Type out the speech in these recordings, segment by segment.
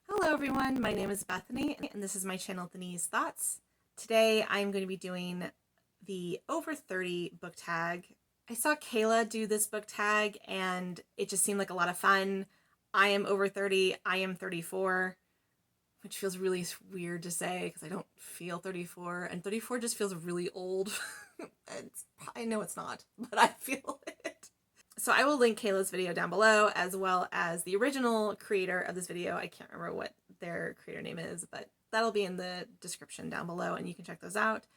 Hello everyone, my name is Bethany and this is my channel Denise Thoughts. Today I'm going to be doing the over 30 book tag. I saw Kayla do this book tag and it just seemed like a lot of fun. I am over 30, I am 34, which feels really weird to say because I don't feel 34 and 34 just feels really old. I know it's not, but I feel it. So I will link Kayla's video down below, as well as the original creator of this video. I can't remember what their creator name is, but that'll be in the description down below and you can check those out.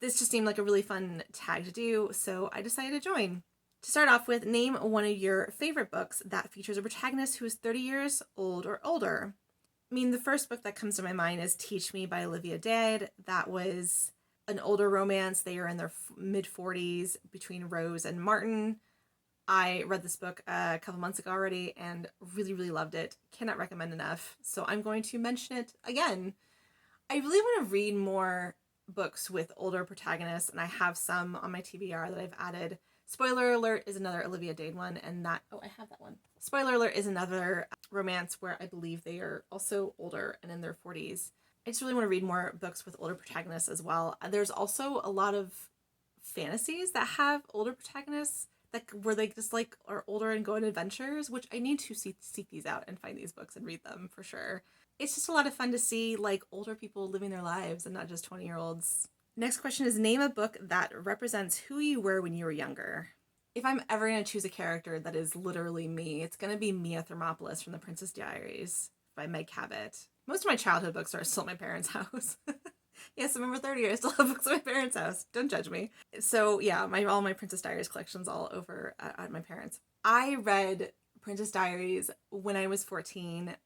This just seemed like a really fun tag to do, so I decided to join. To start off with, name one of your favorite books that features a protagonist who is 30 years old or older. I mean, the first book that comes to my mind is Teach Me by Olivia Dade. That was an older romance. They are in their mid-40s between Rose and Martin. I read this book a couple months ago already and really loved it. Cannot recommend enough. So I'm going to mention it again. I really want to read more books with older protagonists, and I have some on my TBR that I've added. Spoiler alert is another Olivia Dade one, and I have that one. Spoiler alert is another romance where I believe they are also older and in their 40s. I just really want to read more books with older protagonists as well. There's also a lot of fantasies that have older protagonists where they just like are older and go on adventures, which I need to seek these out and find these books and read them for sure. It's just a lot of fun to see like older people living their lives and not just 20-year-olds. Next question is name a book that represents who you were when you were younger. If I'm ever going to choose a character that is literally me, it's going to be Mia Thermopolis from The Princess Diaries by Meg Cabot. Most of my childhood books are still at my parents' house. Yes, I'm over 30. I still have books at my parents' house. Don't judge me. So yeah, all my Princess Diaries collections all over at my parents. I read Princess Diaries when I was 14.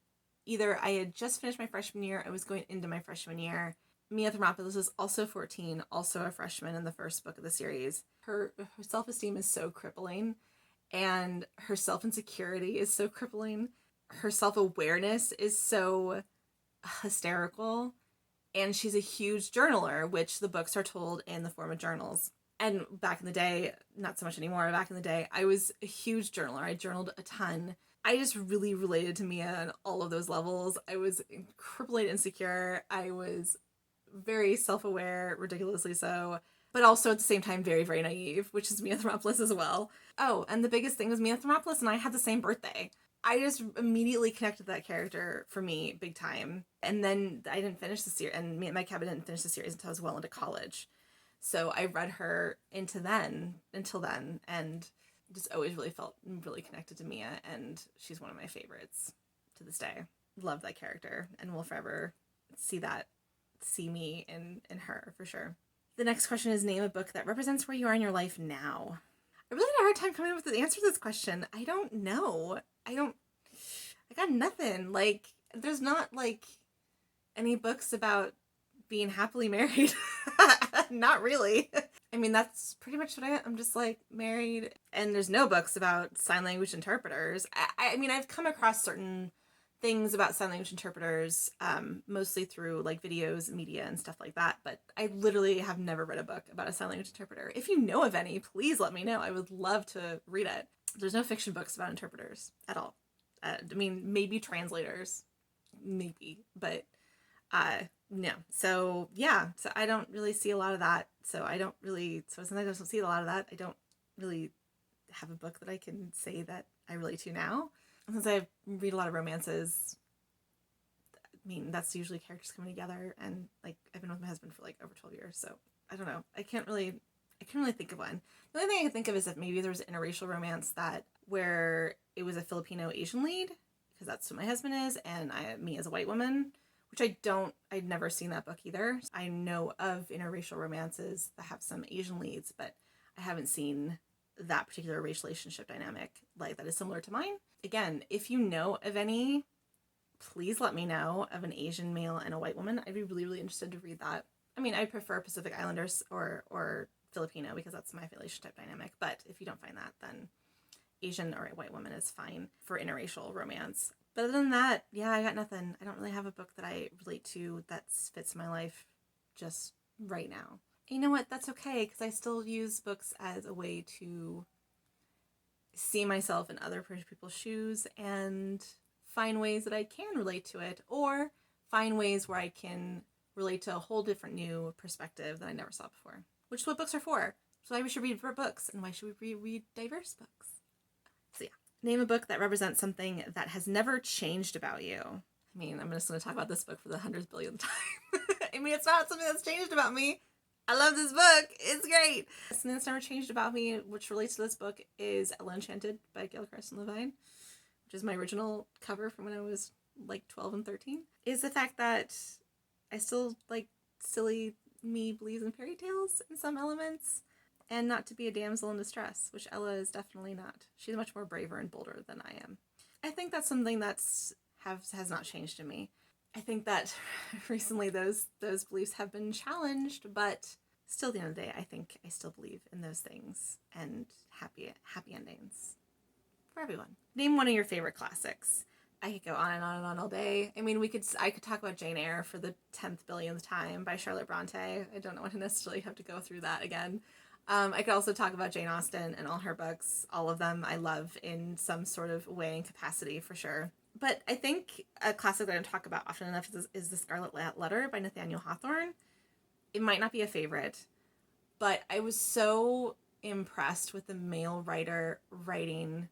Either I had just finished my freshman year, I was going into my freshman year. Mia Thermopolis is also 14, also a freshman in the first book of the series. Her self-esteem is so crippling, and her self-insecurity is so crippling. Her self-awareness is so hysterical. And she's a huge journaler, which the books are told in the form of journals. And back in the day, not so much anymore, back in the day, I was a huge journaler. I journaled a ton. I just really related to Mia on all of those levels. I was crippling insecure. I was very self-aware, ridiculously so, but also at the same time very naive, which is Mia Thermopolis as well. Oh, and the biggest thing was Mia Thermopolis and I had the same birthday. I just immediately connected that character for me big time. And then I didn't finish the series, and Meg Cabot didn't finish the series until I was well into college. So I read her until then, and just always really felt really connected to Mia, and she's one of my favorites to this day. Love that character, and will forever see me in her for sure. The next question is name a book that represents where you are in your life now. I really had a hard time coming up with the answer to this question. I don't know. I got nothing. Like, there's not like any books about being happily married. Not really. I mean, that's pretty much what I'm just like married, and there's no books about sign language interpreters. I mean, I've come across certain things about sign language interpreters, mostly through like videos, media, and stuff like that, but I literally have never read a book about a sign language interpreter. If you know of any, please let me know. I would love to read it. There's no fiction books about interpreters at all. I mean, maybe translators, maybe, but no. So yeah, so I don't really see a lot of that. So since I don't see a lot of that, I don't really have a book that I can say that I relate to now. Since I read a lot of romances, I mean, that's usually characters coming together, and like I've been with my husband for like over 12 years, so I don't know. I can't really think of one. The only thing I can think of is that maybe there's an interracial romance where it was a Filipino Asian lead, because that's what my husband is, and me as a white woman, which I'd never seen that book either. I know of interracial romances that have some Asian leads, but I haven't seen that particular race relationship dynamic like that is similar to mine. Again, if you know of any, please let me know of an Asian male and a white woman. I'd be really interested to read that. I mean, I prefer Pacific Islanders or Filipino because that's my relationship dynamic, but if you don't find that, then Asian or a white woman is fine for interracial romance. But other than that, yeah, I got nothing. I don't really have a book that I relate to that fits my life just right now. You know what? That's okay, because I still use books as a way to see myself in other people's shoes and find ways that I can relate to it, or find ways where I can relate to a whole different new perspective that I never saw before. Which is what books are for. So why we should read books, and why should we read diverse books? So yeah, name a book that represents something that has never changed about you. I mean, I'm just going to talk about this book for the 100th billionth time. I mean, it's not something that's changed about me. I love this book. It's great. Something that's never changed about me, which relates to this book, is Ella Enchanted by Gail Carson Levine, which is my original cover from when I was like 12 and 13, is the fact that I still like silly me believes in fairy tales in some elements, and not to be a damsel in distress, which Ella is definitely not. She's much more braver and bolder than I am. I think that's something has not changed in me. I think that recently those beliefs have been challenged, but still at the end of the day, I think I still believe in those things and happy endings for everyone. Name one of your favorite classics. I could go on and on and on all day. I mean, I could talk about Jane Eyre for the 10th billionth time by Charlotte Bronte. I don't want to necessarily have to go through that again. I could also talk about Jane Austen and all her books. All of them I love in some sort of way and capacity, for sure. But I think a classic that I don't talk about often enough is The Scarlet Letter by Nathaniel Hawthorne. It might not be a favorite, but I was so impressed with the male writer writing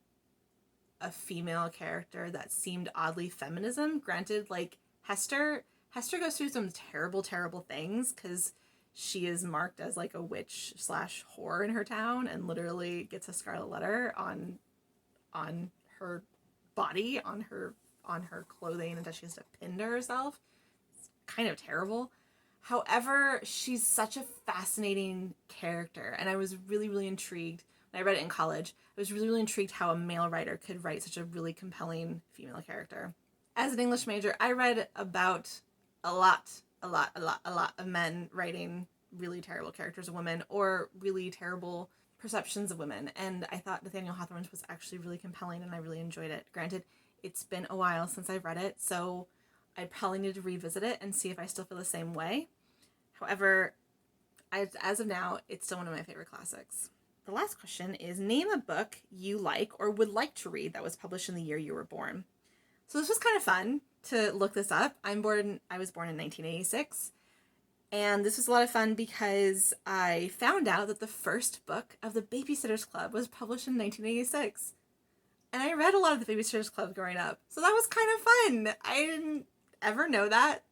a female character that seemed oddly feminism. Granted, like Hester goes through some terrible things because she is marked as like a witch / whore in her town, and literally gets a scarlet letter on her body, on her clothing, and that she has to pin to herself. It's kind of terrible. However, she's such a fascinating character, and I was really intrigued when I read it in college. I was really intrigued how a male writer could write such a really compelling female character. As an English major, I read about a lot of men writing really terrible characters of women, or really terrible perceptions of women, and I thought Nathaniel Hawthorne's was actually really compelling, and I really enjoyed it. Granted, it's been a while since I've read it, so I probably need to revisit it and see if I still feel the same way. However, as of now, it's still one of my favorite classics. The last question is, name a book you like or would like to read that was published in the year you were born. So this was kind of fun to look this up. I was born in 1986. And this was a lot of fun because I found out that the first book of the Babysitter's Club was published in 1986. And I read a lot of the Babysitter's Club growing up. So that was kind of fun. I didn't ever know that.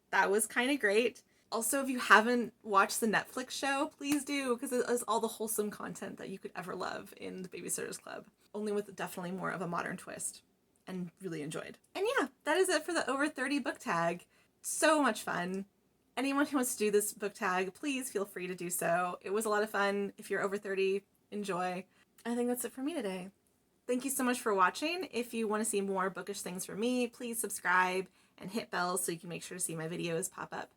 That was kind of great. Also, if you haven't watched the Netflix show, please do, because it has all the wholesome content that you could ever love in the Babysitter's Club. Only with definitely more of a modern twist. And really enjoyed. And yeah, that is it for the Over 30 book tag. So much fun. Anyone who wants to do this book tag, please feel free to do so. It was a lot of fun. If you're over 30, enjoy. I think that's it for me today. Thank you so much for watching. If you want to see more bookish things from me, please subscribe and hit bells so you can make sure to see my videos pop up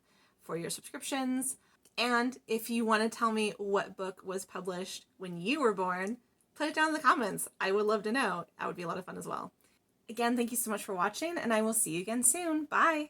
for your subscriptions. And if you want to tell me what book was published when you were born, put it down in the comments. I would love to know. That would be a lot of fun as well. Again, thank you so much for watching, and I will see you again soon. Bye!